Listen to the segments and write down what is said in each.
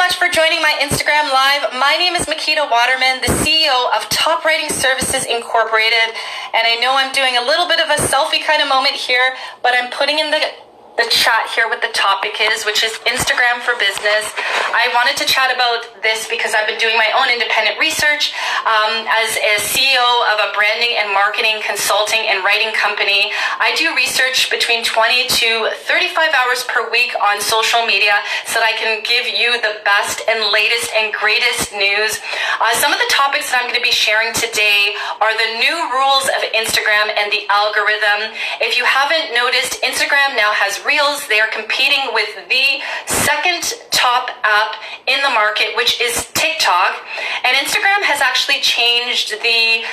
much for joining my Instagram Live. My name is Makita Waterman, the CEO of Top Writing Services Incorporated. And I know I'm doing a little bit of a selfie kind of moment here, but I'm putting in the chat here what the topic is, which is Instagram for business. I wanted to chat about this because I've been doing my own independent research as a CEO of a branding and marketing consulting and writing company. I do research between 20 to 35 hours per week on social media so that I can give you the best and latest and greatest news. Some of the topics that I'm going to be sharing today are the new rules of Instagram and the algorithm. If you haven't noticed, Instagram now has Reels. They are competing with the second top app in the market, which is TikTok. And Instagram has actually changed the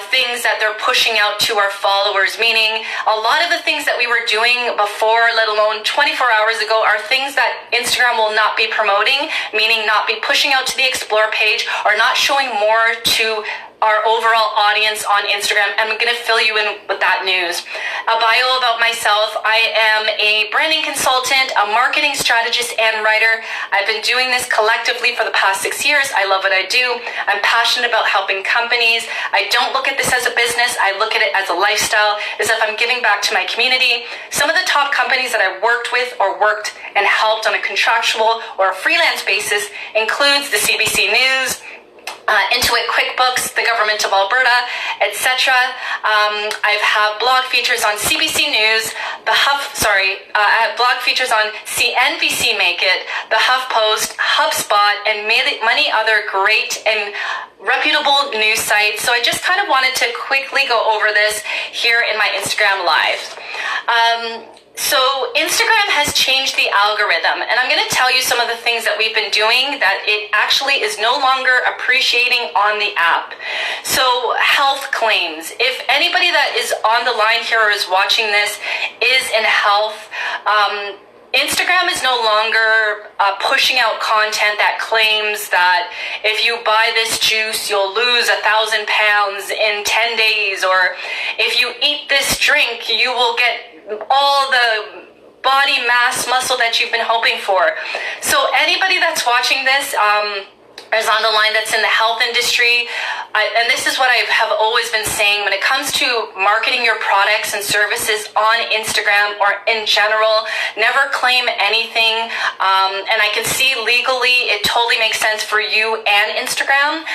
things that they're pushing out to our followers, meaning a lot of the things that we were doing before, let alone 24 hours ago, are things that Instagram will not be promoting, meaning not be pushing out to the Explore page or not showing more to our overall audience on Instagram. I'm going to fill you in with that news. A bio about myself. I am a branding consultant, a marketing strategist, and writer. I've been doing this collectively for the past 6 years. I love what I do. I'm passionate about helping companies. I don't look at this as a business. I look at it as a lifestyle, as if I'm giving back to my community. Some of the top companies that I've worked with or worked and helped on a contractual or a freelance basis includes the CBC News, Intuit QuickBooks, the Government of Alberta, etc. I've had blog features on CBC News, I have blog features on CNBC Make It, the HuffPost, HubSpot, and many other great and reputable news sites. So I just kind of wanted to quickly go over this here in my Instagram Live. So Instagram has changed the algorithm, and I'm going to tell you some of the things that we've been doing that it actually is no longer appreciating on the app. So health claims. If anybody that is on the line here or is watching this is in health, Instagram is no longer pushing out content that claims that if you buy this juice, you'll lose 1,000 pounds in 10 days, or if you eat this drink, you will get all the body mass muscle that you've been hoping for. So anybody that's watching this is on the line that's in the health industry, and this is what I have always been saying when it comes to marketing your products and services on Instagram or in general, never claim anything. And I can see legally it totally makes sense for you and Instagram.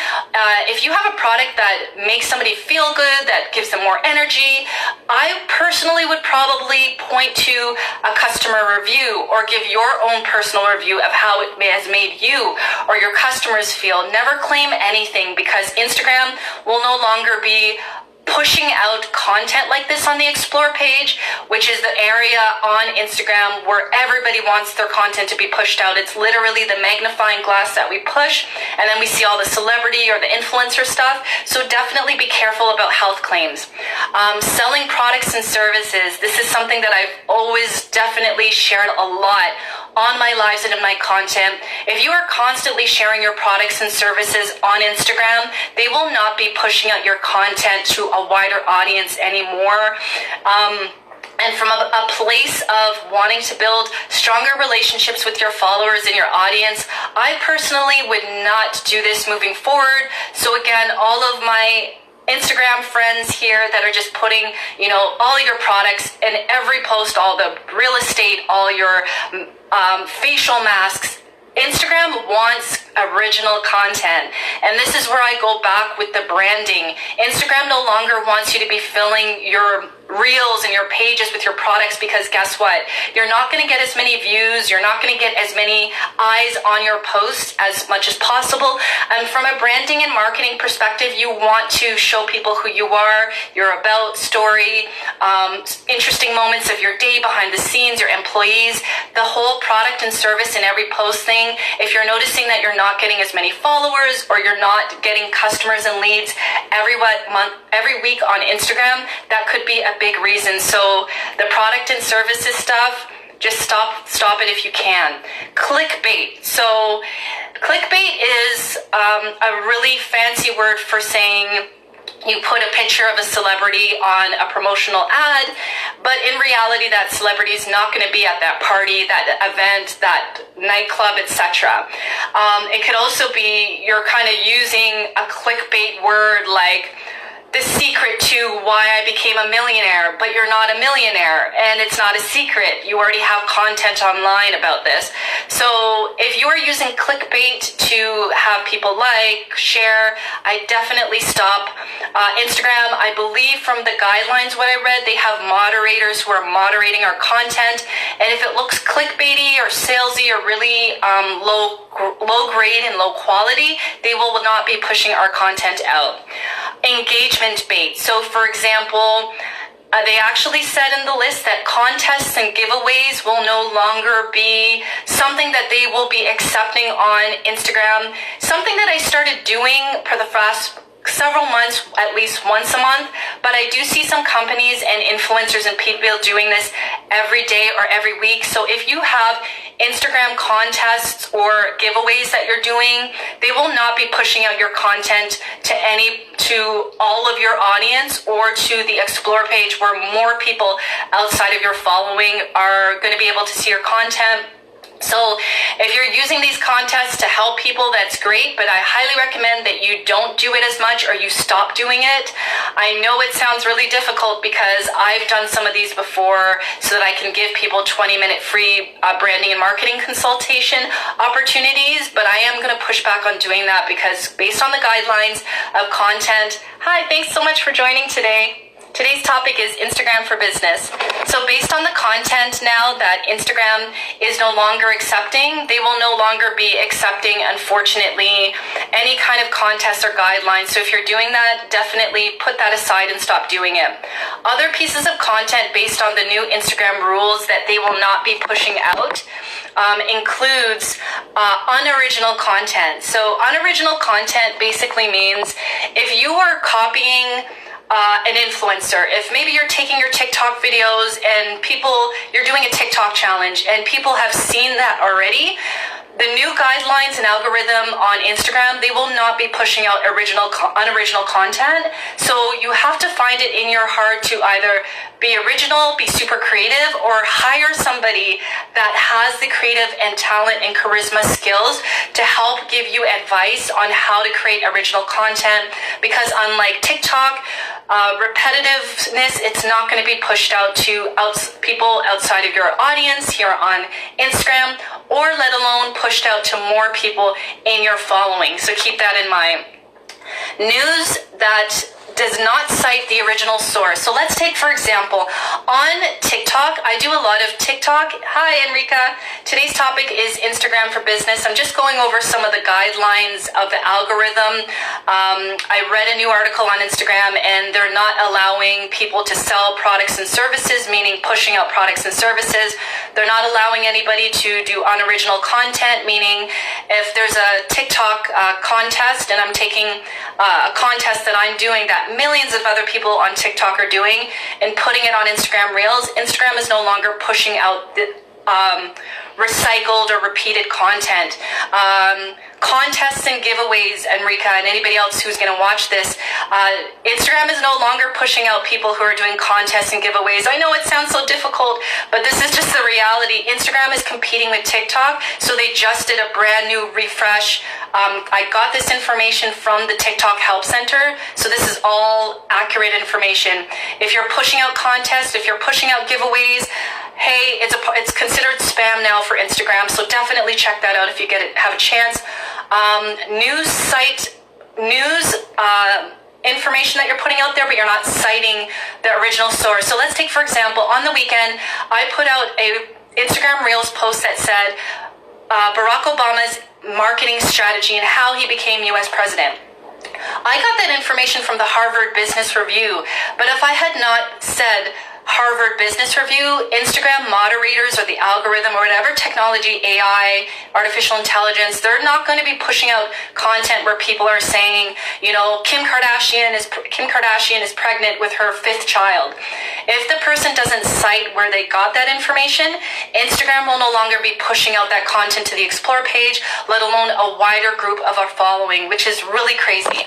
If you have a product that makes somebody feel good, that gives them more energy, I personally would probably point to a customer review or give your own personal review of how it has made you or your customers feel. Never claim anything, because Instagram will no longer be pushing out content like this on the Explore page, which is the area on Instagram where everybody wants their content to be pushed out. It's literally the magnifying glass that we push, and then we see all the celebrity or the influencer stuff. So definitely be careful about health claims. Selling products and services. This is something that I've always definitely shared a lot on my lives and in my content. If you are constantly sharing your products and services on Instagram, they will not be pushing out your content to a wider audience anymore. And from a place of wanting to build stronger relationships with your followers and your audience, I personally would not do this moving forward. So again, all of my Instagram friends here that are just putting, all your products in every post, all the real estate, all your facial masks. Instagram wants original content, and this is where I go back with the branding. Instagram no longer wants you to be filling your reels and your pages with your products, because guess what? You're not going to get as many views. You're not going to get as many eyes on your posts as much as possible. And from a branding and marketing perspective, you want to show people who you are, your about story, interesting moments of your day behind the scenes, your employees, the whole product and service in every post thing. If you're noticing that you're not getting as many followers or you're not getting customers and leads every week on Instagram, that could be a big reason. So the product and services stuff, just stop it if you can. Clickbait. So clickbait is a really fancy word for saying you put a picture of a celebrity on a promotional ad, but in reality that celebrity is not going to be at that party, that event, that nightclub, etc. It could also be you're kind of using a clickbait word like the secret to why I became a millionaire, but you're not a millionaire, and it's not a secret. You already have content online about this. So if you are using clickbait to have people like, share, I definitely stop. Instagram, I believe from the guidelines, what I read, they have moderators who are moderating our content, and if it looks clickbaity or salesy or really low grade and low quality, they will not be pushing our content out. Engagement bait. So for example, they actually said in the list that contests and giveaways will no longer be something that they will be accepting on Instagram. Something that I started doing for the past several months, at least once a month, but I do see some companies and influencers and people doing this every day or every week. So if you have Instagram contests or giveaways that you're doing, they will not be pushing out your content to all of your audience or to the Explore page where more people outside of your following are going to be able to see your content. So if you're using these contests to help people, that's great, but I highly recommend that you don't do it as much or you stop doing it. I know it sounds really difficult because I've done some of these before so that I can give people 20-minute free branding and marketing consultation opportunities, but I am going to push back on doing that because based on the guidelines of content. Hi, thanks so much for joining today. Today's topic is Instagram for business. So based on the content now that Instagram is no longer accepting, they will no longer be accepting, unfortunately, any kind of contests or guidelines. So if you're doing that, definitely put that aside and stop doing it. Other pieces of content based on the new Instagram rules that they will not be pushing out includes unoriginal content. So unoriginal content basically means if you are copying an influencer, if maybe you're taking your TikTok videos and you're doing a TikTok challenge and people have seen that already, the new guidelines and algorithm on Instagram, they will not be pushing out unoriginal content. So you have to find it in your heart to either be original, be super creative, or hire somebody that has the creative and talent and charisma skills to help give you advice on how to create original content. Because unlike TikTok, repetitiveness, it's not going to be pushed out to people outside of your audience here on Instagram, or let alone pushed out to more people in your following. So keep that in mind. News that does not cite the original source. So let's take, for example, on TikTok, I do a lot of TikTok. Hi, Enrica. Today's topic is Instagram for business. I'm just going over some of the guidelines of the algorithm. I read a new article on Instagram and they're not allowing people to sell products and services, meaning pushing out products and services. They're not allowing anybody to do unoriginal content, meaning if there's a TikTok contest and I'm taking a contest that I'm doing that millions of other people on TikTok are doing and putting it on Instagram Reels, Instagram is no longer pushing out the recycled or repeated content. Contests and giveaways, Enrica, and anybody else who's going to watch this, Instagram is no longer pushing out people who are doing contests and giveaways. I know it sounds so difficult, but this is just the reality. Instagram is competing with TikTok, so they just did a brand new refresh. I got this information from the TikTok Help Center, so this is all accurate information. If you're pushing out contests, if you're pushing out giveaways, hey, it's considered spam now for Instagram, so definitely check that out if you have a chance. News information that you're putting out there, but you're not citing the original source. So let's take, for example, on the weekend, I put out a Instagram Reels post that said Barack Obama's marketing strategy and how he became U.S. president. I got that information from the Harvard Business Review, but if I had not said Harvard Business Review, Instagram moderators or the algorithm or whatever technology, AI, artificial intelligence, they're not going to be pushing out content where people are saying, you know, Kim Kardashian is pregnant with her 5th child. If the person doesn't cite where they got that information, Instagram will no longer be pushing out that content to the Explore page, let alone a wider group of our following, which is really crazy.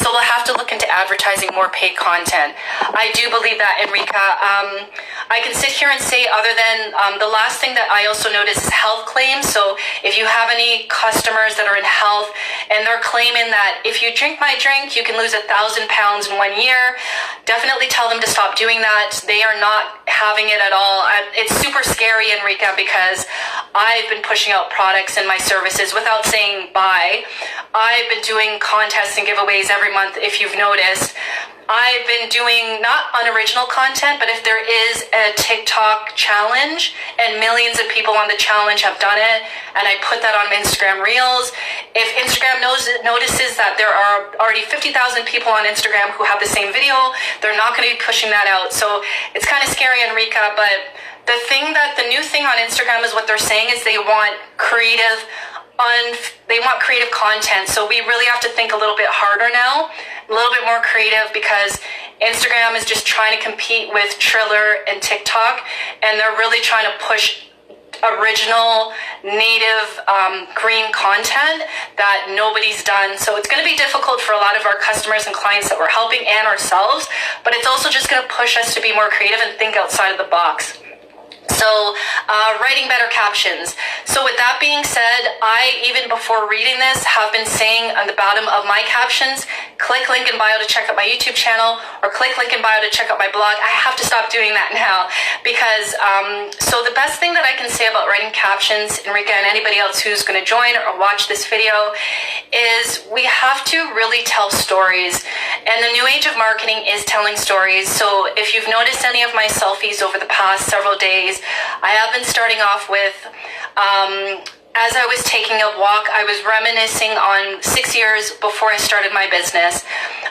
So we'll have to look into advertising more paid content. I do believe that, Enrica. I can sit here and say, other than the last thing that I also noticed is health claims. So if you have any customers that are in health and they're claiming that if you drink my drink, you can lose 1,000 pounds in 1 year, definitely tell them to stop doing that. They are not having it at all. It's super scary, Enrica, because I've been pushing out products and my services without saying bye. I've been doing contests and giveaways every month, if you've noticed. I've been doing not unoriginal content, but if there is a TikTok challenge and millions of people on the challenge have done it, and I put that on Instagram Reels, if Instagram notices that there are already 50,000 people on Instagram who have the same video, they're not going to be pushing that out. So it's kind of scary, Enrica, but the new thing on Instagram is what they're saying is they want creative content. So we really have to think a little bit harder now, a little bit more creative, because Instagram is just trying to compete with Triller and TikTok, and they're really trying to push original, native, green content that nobody's done. So it's going to be difficult for a lot of our customers and clients that we're helping and ourselves, but it's also just going to push us to be more creative and think outside of the box. So writing better captions. So with that being said, I, even before reading this, have been saying on the bottom of my captions, click link in bio to check out my YouTube channel, or click link in bio to check out my blog. I have to stop doing that now, because so the best thing that I can say about writing captions, Enrica, and anybody else who's going to join or watch this video, is we have to really tell stories. And the new age of marketing is telling stories. So if you've noticed any of my selfies over the past several days, I have been starting off with, as I was taking a walk, I was reminiscing on 6 years before I started my business.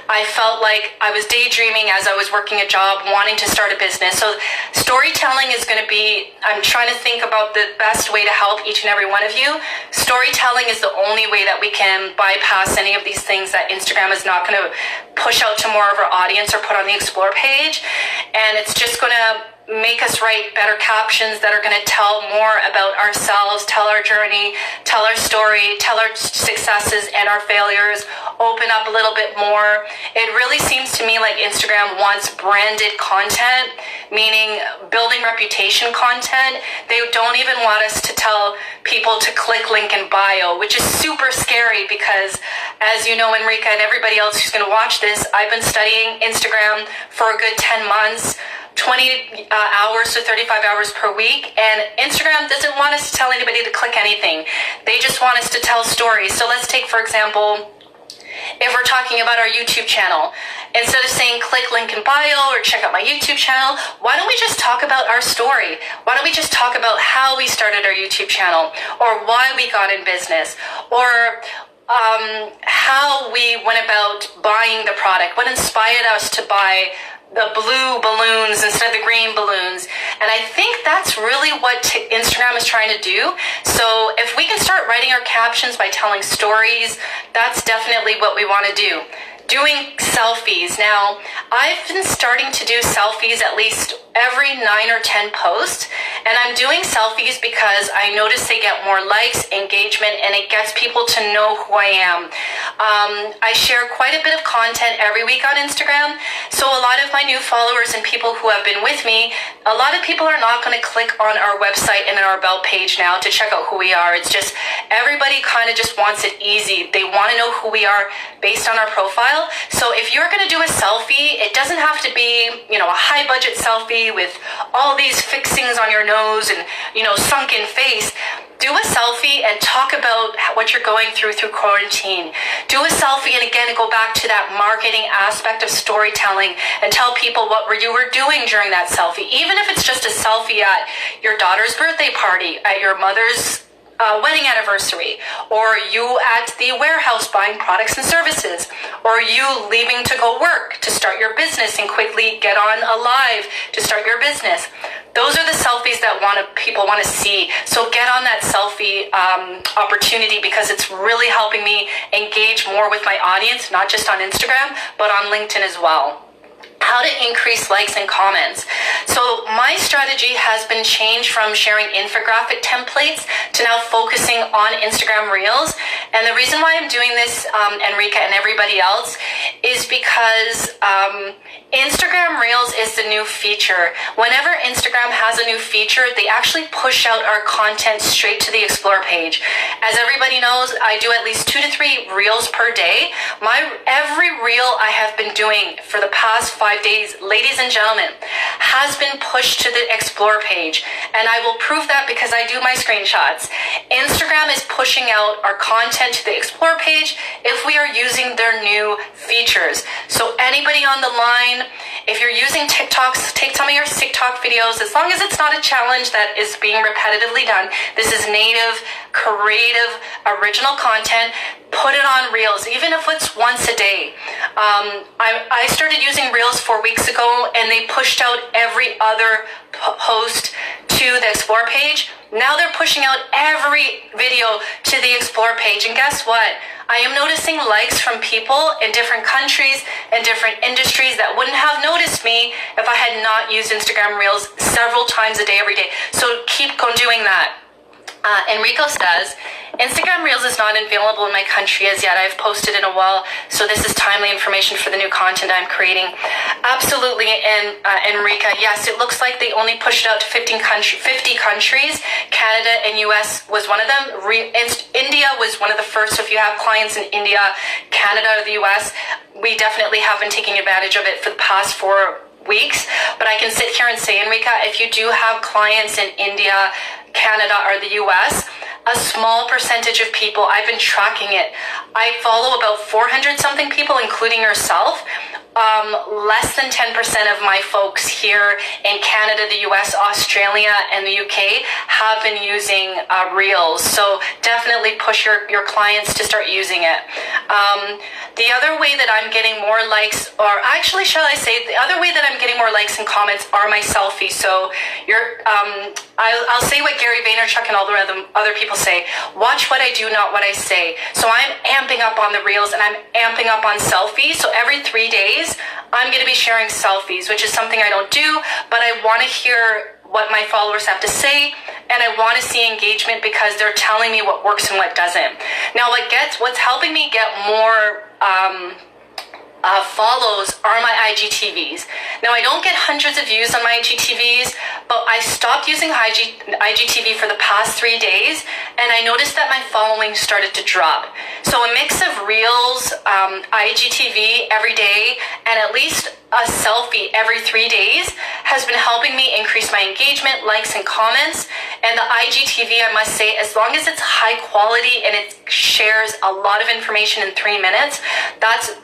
I felt like I was daydreaming as I was working a job, wanting to start a business. So storytelling is going to be, I'm trying to think about the best way to help each and every one of you. Storytelling is the only way that we can bypass any of these things that Instagram is not going to push out to more of our audience or put on the Explore page. And it's just going to make us write better captions that are going to tell more about ourselves, tell our journey, tell our story, tell our successes and our failures, open up a little bit more. It really seems to me like Instagram wants branded content, meaning building reputation content. They don't even want us to tell people to click link in bio, which is super scary because, as you know, Enrica and everybody else who's going to watch this, I've been studying Instagram for a good 10 months. 20 hours to 35 hours per week, and Instagram doesn't want us to tell anybody to click anything. They just want us to tell stories. So let's take, for example, if we're talking about our YouTube channel, instead of saying click link in bio or check out my YouTube channel, why don't we just talk about our story? Why don't we just talk about how we started our YouTube channel, or why we got in business, or how we went about buying the product, what inspired us to buy the blue balloons instead of the green balloons. And I think that's really what Instagram is trying to do. So if we can start writing our captions by telling stories, that's definitely what we want to do. Doing selfies. Now, I've been starting to do selfies at least every 9 or 10 posts, and I'm doing selfies because I notice they get more likes, engagement, and it gets people to know who I am. I share quite a bit of content every week on Instagram, so a lot of my new followers and people who have been with me, a lot of people are not going to click on our website and our about page now to check out who we are. It's just everybody kind of just wants it easy. They want to know who we are based on our profile. So if you're going to do a selfie, it doesn't have to be, a high budget selfie with all these fixings on your nose and, sunken face. Do a selfie and talk about what you're going through quarantine. Do a selfie and again, go back to that marketing aspect of storytelling and tell people what you were doing during that selfie. Even if it's just a selfie at your daughter's birthday party, at your mother's wedding anniversary, or you at the warehouse buying products and services, or you leaving to go work to start your business and quickly get on a live to start your business. Those are the selfies that people want to see. So get on that selfie opportunity, because it's really helping me engage more with my audience, not just on Instagram, but on LinkedIn as well. How to increase likes and comments. So my strategy has been changed from sharing infographic templates to now focusing on Instagram Reels. And the reason why I'm doing this, Enrica and everybody else, is because Instagram Reels is the new feature. Whenever Instagram has a new feature, they actually push out our content straight to the Explore page. As everybody knows, I do at least 2 to 3 Reels per day. Every Reel I have been doing for the past 5 days, ladies and gentlemen, has been pushed to the Explore page. And I will prove that because I do my screenshots. Instagram is pushing out our content to the Explore page if we are using their new features. So anybody on the line, if you're using TikToks, take some of your TikTok videos, as long as it's not a challenge that is being repetitively done. This is native, creative, original content. Put it on Reels, even if it's once a day. I started using Reels 4 weeks ago, and they pushed out every other post to the Explore page. Now they're pushing out every video to the Explore page. And guess what? I am noticing likes from people in different countries and different industries that wouldn't have noticed me if I had not used Instagram Reels several times a day, every day. So keep on doing that. Enrico says, Instagram Reels is not available in my country as yet. I've posted in a while, so this is timely information for the new content I'm creating. Absolutely, and Enrica, yes, it looks like they only pushed it out to 50 countries. Canada and US was one of them. India was one of the first, so if you have clients in India, Canada, or the US, we definitely have been taking advantage of it for the past 4 weeks. But I can sit here and say, Enrica, if you do have clients in India, Canada, or the US, a small percentage of people, I've been tracking it. I follow about 400 something people, including yourself. Less than 10% of my folks here in Canada, the US, Australia, and the UK have been using Reels. So definitely push your clients to start using it. The other way that I'm getting more likes, or actually, shall I say, the other way that I'm getting more likes and comments are my selfies. So I'll say what Gary Vaynerchuk and all the other people say. Watch what I do, not what I say. So I'm amping up on the Reels, and I'm amping up on selfies. So every 3 days, I'm going to be sharing selfies, which is something I don't do, but I want to hear what my followers have to say, and I want to see engagement because they're telling me what works and what doesn't. Now, what's helping me get more follows are my IGTVs. Now, I don't get hundreds of views on my IGTVs, but I stopped using IGTV for the past 3 days, and I noticed that my following started to drop. So a mix of Reels, IGTV every day, and at least a selfie every 3 days has been helping me increase my engagement, likes, and comments. And the IGTV, I must say, as long as it's high quality and it shares a lot of information in 3 minutes,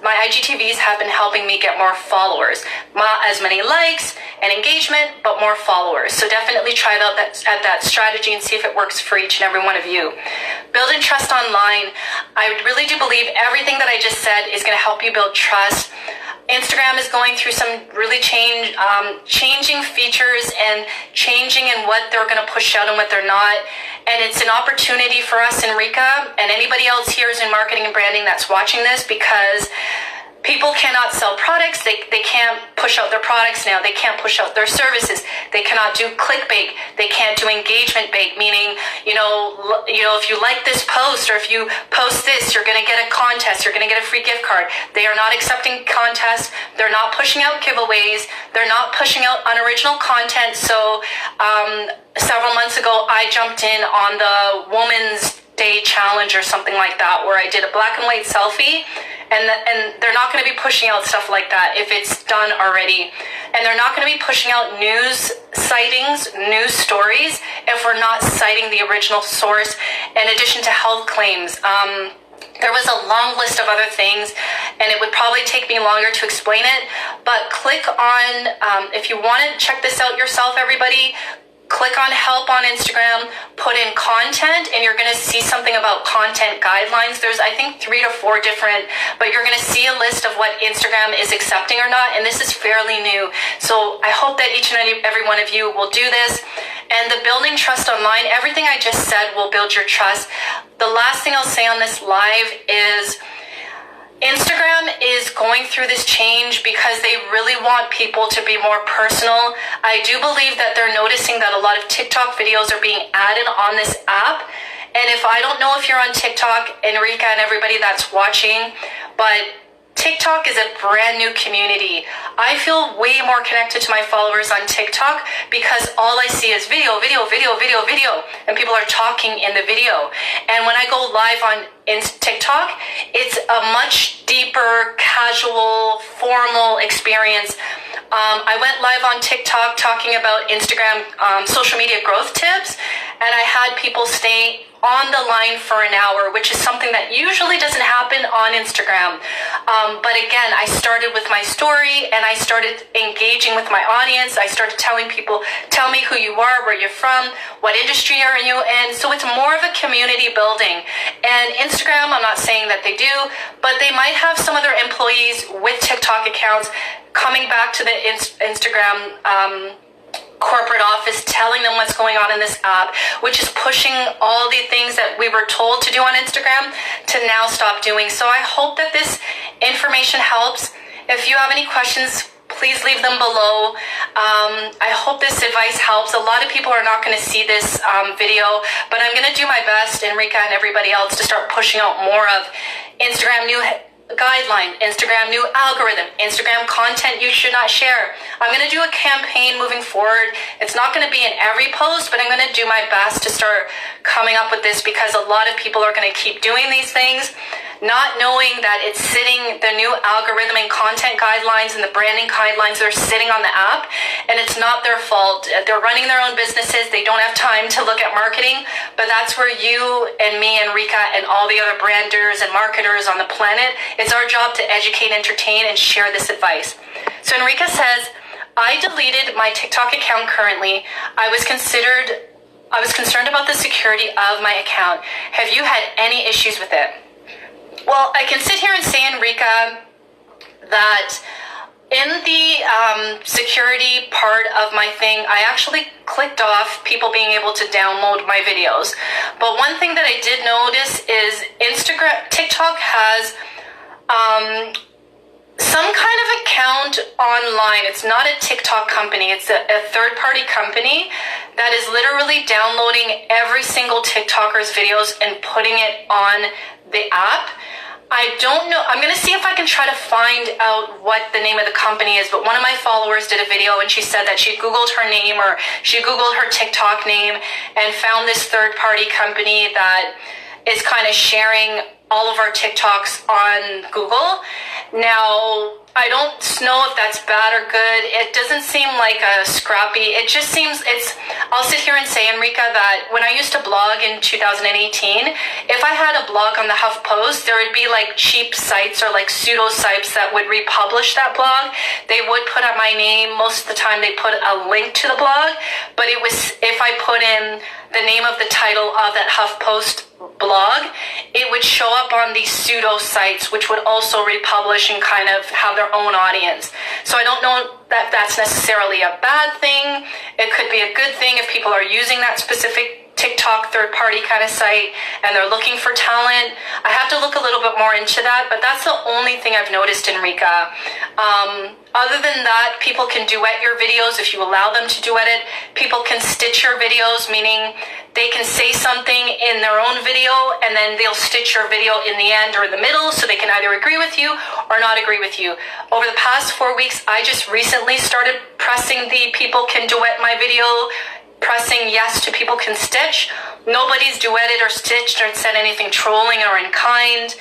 my IGTVs have been helping me get more followers. Not as many likes and engagement, but more followers. So definitely try out that strategy and see if it works for each and every one of you. Building trust online. I really do believe everything that I just said is going to help you build trust. Instagram is going through some really changing features and changing in what they're going to push out and what they're not. And it's an opportunity for us, Enrica, and anybody else here is in marketing and branding that's watching this, because people cannot sell products. They can't push out their products now. They can't push out their services. They cannot do clickbait. They can't do engagement bait, meaning, if you like this post, or if you post this, you're going to get a contest. You're going to get a free gift card. They are not accepting contests. They're not pushing out giveaways. They're not pushing out unoriginal content. So several months ago, I jumped in on the Women's Day Challenge or something like that, where I did a black and white selfie. And they're not going to be pushing out stuff like that if it's done already. And they're not going to be pushing out news sightings, news stories, if we're not citing the original source, in addition to health claims. There was a long list of other things, and it would probably take me longer to explain it. But click on, if you want to check this out yourself, everybody, click on help on Instagram, put in content, and you're going to see something about content guidelines. There's, I think, 3 to 4 different, but you're going to see a list of what Instagram is accepting or not, and this is fairly new. So I hope that each and every one of you will do this. And the building trust online, everything I just said will build your trust. The last thing I'll say on this live is Instagram is going through this change because they really want people to be more personal. I do believe that they're noticing that a lot of TikTok videos are being added on this app, And if I don't know if you're on TikTok, Enrica and everybody that's watching, but TikTok is a brand new community. I feel way more connected to my followers on TikTok because all I see is video, and people are talking in the video. And when I go live on TikTok, it's a much deeper, casual, formal experience. I went live on TikTok talking about Instagram social media growth tips, and I had people stay on the line for an hour, which is something that usually doesn't happen on Instagram. But again, I started with my story and I started engaging with my audience. I started telling people, tell me who you are, where you're from, what industry are you in. So it's more of a community building. And Instagram, I'm not saying that they do, but they might have some other employees with TikTok accounts coming back to the Instagram corporate office, telling them what's going on in this app, which is pushing all the things that we were told to do on Instagram to now stop doing. So I hope that this information helps. If you have any questions, please leave them below. I hope this advice helps. A lot of people are not going to see this video, but I'm going to do my best, Enrica and everybody else, to start pushing out more of Instagram new guideline, Instagram new algorithm, Instagram content you should not share. I'm going to do a campaign moving forward. It's not going to be in every post, but I'm going to do my best to start coming up with this because a lot of people are going to keep doing these things, not knowing that it's sitting, the new algorithm and content guidelines and the branding guidelines are sitting on the app, and it's not their fault. They're running their own businesses. They don't have time to look at marketing, but that's where you and me and Rika and all the other branders and marketers on the planet, it's our job to educate, entertain, and share this advice. So Enrica says, I deleted my TikTok account currently. I was concerned about the security of my account. Have you had any issues with it? Well, I can sit here and say, Enrica, that in the security part of my thing, I actually clicked off people being able to download my videos. But one thing that I did notice is TikTok has some kind of account online. It's not a TikTok company. It's a third-party company that is literally downloading every single TikToker's videos and putting it on the app. I don't know. I'm going to see if I can try to find out what the name of the company is, but one of my followers did a video and she said that she Googled her name, or she Googled her TikTok name, and found this third-party company that is kind of sharing all of our TikToks on Google. Now, I don't know if that's bad or good. It doesn't seem like a scrappy. It just seems I'll sit here and say, Enrica, that when I used to blog in 2018, if I had a blog on the HuffPost, there would be like cheap sites or like pseudo sites that would republish that blog. They would put up my name. Most of the time they put a link to the blog, but it was, if I put in the name of the title of that HuffPost blog, it would show up on these pseudo sites, which would also republish and kind of have their own audience. So I don't know that that's necessarily a bad thing. It could be a good thing if people are using that specific TikTok third-party kind of site and they're looking for talent. I have to look a little bit more into that, but that's the only thing I've noticed, Enrica. Other than that, people can duet your videos if you allow them to duet it. People can stitch your videos, meaning they can say something in their own video and then they'll stitch your video in the end or in the middle, so they can either agree with you or not agree with you. Over the past 4 weeks, I just recently started pressing the people can duet my video, pressing yes to people can stitch. Nobody's duetted or stitched or said anything trolling or in kind.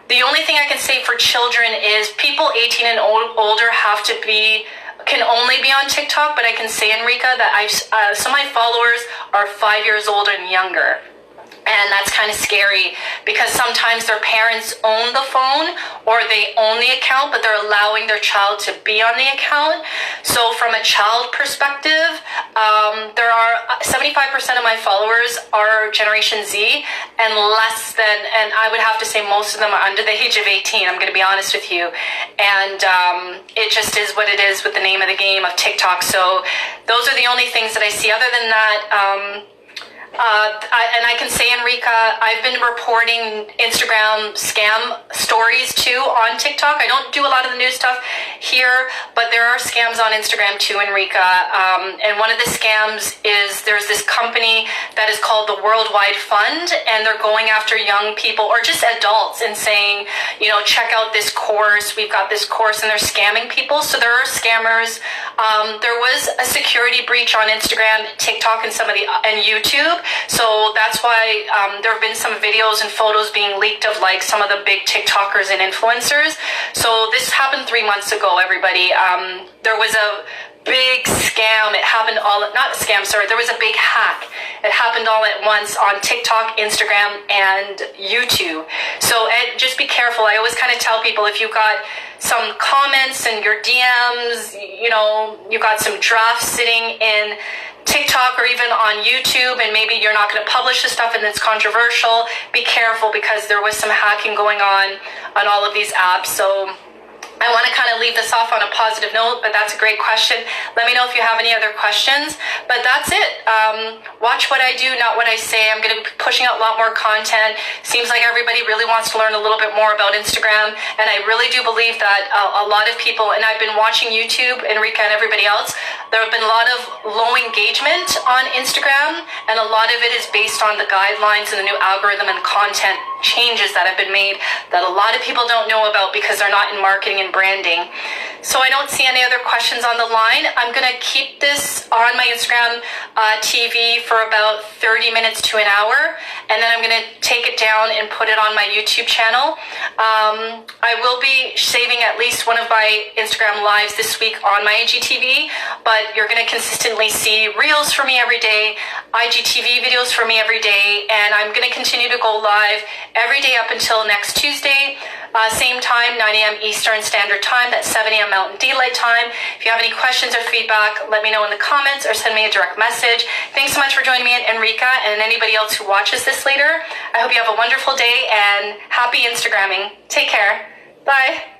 The only thing I can say for children is people 18 and older can only be on TikTok, but I can say, Enrica, that some of my followers are 5 years old and younger. And that's kind of scary because sometimes their parents own the phone or they own the account, but they're allowing their child to be on the account. So from a child perspective, there are 75% of my followers are Generation Z, and I would have to say most of them are under the age of 18. I'm going to be honest with you. And it just is what it is with the name of the game of TikTok. So those are the only things that I see. Other than that, And I can say, Enrica, I've been reporting Instagram scam stories too on TikTok. I don't do a lot of the news stuff here, but there are scams on Instagram too, Enrica. And one of the scams is there's this company that is called the Worldwide Fund, and they're going after young people or just adults and saying, you know, check out this course. We've got this course, and they're scamming people. So there are scammers. There was a security breach on Instagram, TikTok, and and YouTube. So that's why there have been some videos and photos being leaked of like some of the big TikTokers and influencers. So this happened 3 months ago, everybody. There was a big scam. It happened not a scam, sorry. There was a big hack. It happened all at once on TikTok, Instagram, and YouTube. So just be careful. I always kind of tell people, if you've got some comments in your DMs, you know, you got some drafts sitting in TikTok or even on YouTube, and maybe you're not going to publish the stuff and it's controversial, be careful, because there was some hacking going on all of these apps. So I want to kind of leave this off on a positive note, but that's a great question. Let me know if you have any other questions. But that's it. Watch what I do, not what I say. I'm going to be pushing out a lot more content. Seems like everybody really wants to learn a little bit more about Instagram, and I really do believe that a lot of people, and I've been watching YouTube, Enrica and everybody else, there have been a lot of low engagement on Instagram, and a lot of it is based on the guidelines and the new algorithm and content changes that have been made that a lot of people don't know about because they're not in marketing and branding. So I don't see any other questions on the line. I'm going to keep this on my Instagram TV for about 30 minutes to an hour, and then I'm going to take it down and put it on my YouTube channel. I will be saving at least one of my Instagram lives this week on my IGTV, but you're going to consistently see reels for me every day, IGTV videos for me every day, and I'm going to continue to go live every day up until next Tuesday. Same time, 9 a.m. Eastern Standard Time. That's 7 a.m. Mountain Daylight Time. If you have any questions or feedback, let me know in the comments or send me a direct message. Thanks so much for joining me, Enrica, and anybody else who watches this later. I hope you have a wonderful day and happy Instagramming. Take care. Bye.